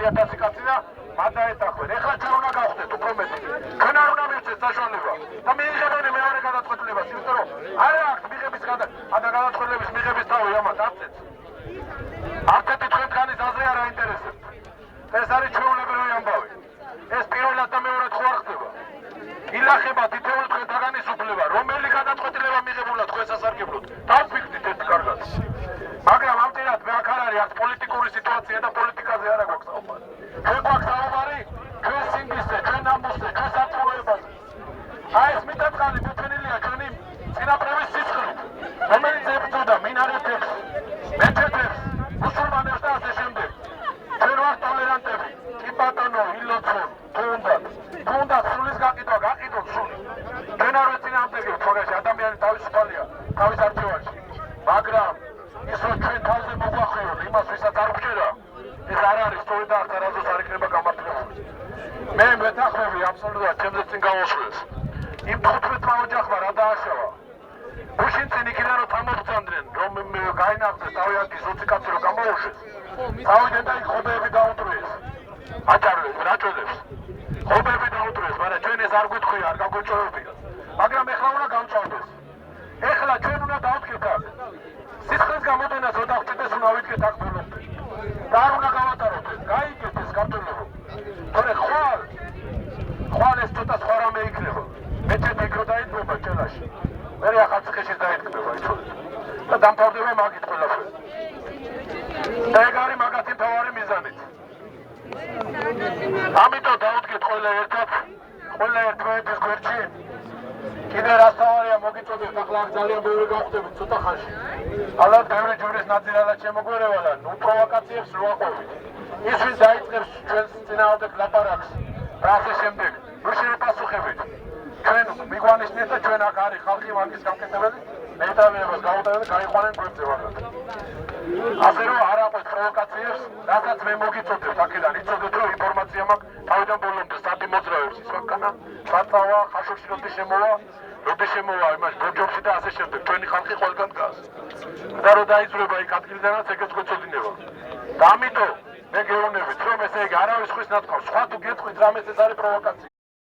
2000 კაცი და მათ დაეთანხმენ. ეხლა ჩვენ უნდა გავხდეთ უფრო მეტი. ჩვენ არ უნდა მივცეთ საშუალება და მიიღებენ მეორე გადაწყვეტილებას, იმიტომ რომ არ აქვს მიღების გადაწყვეტილების მიღების თავი ამათ არცეთ. არცეთი თქვენთანის აზრი არ აინტერესებთ. ეს არის ჩვეულებრივი ამბავი. ეს პირველად და მეორედ ხო არ ხდება. ილახება თითოეული თქვენთაგანის უფლება, რომელი გადაწყვეტილება მიღებულა თქვენ სასარგებლოდ. დავფიქრდით ეს კარგად. მაგრამ ამტირად მე აქ არ არის არც პოლიტიკური სიტუაცია და პოლიტიკაზე არ აქვს საუბარი. ჩვენ გვაქვს საუბარი ჩვენ სინდისზე, ჩვენ ნამუსზე, ჩვენ საწურებაზე. აი ეს მიწაწყალი მოჩენილია ჩვენი წინაპრების სისხლით, რომელიც ებრძოდა მინარეთებს, მეჩეთებს, მუსულმანებს და ასე შემდეგ. ჩვენ ვართ ტოლერანტები. კი ბატონო, ილოცო, თუნდაც სულის გაყიდვა, გაყიდოთ სული. ჩვენ არ ვეწინააღმდეგებთ თორეში, ადამიანი თავისუფალია თავის არჩევანში. მაგრამ ის რომ ჩვენ თავზე მოგვახვიოთ იმას, ვისაც არ გვჭირა, ეს არ არის სწორი და არც არასდროს არ იქნება გამართლებული. მე მეთანხმები აბსოლუტურად ჩემზე წინ გავუშვეს. იმ 15-მა ოჯახმა რა დააშავა. გუშინ წინ იქიდან რომ წამოგწანდნენ, რომ გაინახეს თავიანთი ზოგი კაცი რომ გამოუშვეს. თავიდან და იქ ხობეები დაუტრიეს. აჭარებს, რაჭოდებს. ხობეები დაუტრიეს, მაგრამ ჩვენ ეს არ გვიტყვია, არ გაგვეჭვებია. მაგრამ ეხლა უნდა გავწავდეს. ეხლა ჩვენ უნდა დავდგეთ აქ. სისხლის გამოდენას რო დავჭდეს, უნდა ვიდგეთ აქ ბოლომდე. და არ უნდა გავატაროთ ეს, გაიგეთ ეს გაბრძოლებო. თორე ხვალ ეს ცოტა სხვა რამე იქნება. მეჩეთი იქ რო დაიწყება ჭელაში. მე ახალციხეში დაიწყება, იცოდეთ. და დამთავრდება მაგით ყველაფერი. და ეგ არის მაგათი მთავარი მიზანით. ამიტომ დავუდგეთ ყველა ერთად, ყველა ერთმანეთის გვერდში. კიდე რა თავარია მოგიწოდეთ, ახლა აქ ძალიან ბევრი გავხდებით ცოტა ხანში. ალბათ ბევრი ჯვრის ნაძირალად შემოგვერევა და ნუ პროვოკაციებს რო აყვებით. ის ვინ დაიწყებს ჩვენს წინააღმდეგ ლაპარაკს და ასე შემდეგ, რო შეეპასუხებით. ჩვენ მიგვანიშნეთ და ჩვენ აქ არის ხალხი მაგის გამკეთებელი, მეტავიებას გაუტევენ და გაიყვანენ გვერდზე ვახად. ასე რომ არ აყვეთ პროვოკაციებს, რასაც მე მოგიწოდეთ აქედან, იცოდეთ რომ ინფორმაცია მაქვს თავიდან ბოლომდე სტატი მოძრაობს ის ვაკანა, საწავა, ხაშოში როდი შემოვა იმას ბორჯობში და ასე შემდეგ, ჩვენი ხალხი ყველგან დგას. და რო დაიძვრება იქ ადგილიდანაც ეგეც გვეწოდინება. და ამიტომ მე გეუბნებით რომ ესე იგი არავის ხვის ნათქვამს, სხვა თუ გეტყვით რამეს ეს არის პროვოკაცია.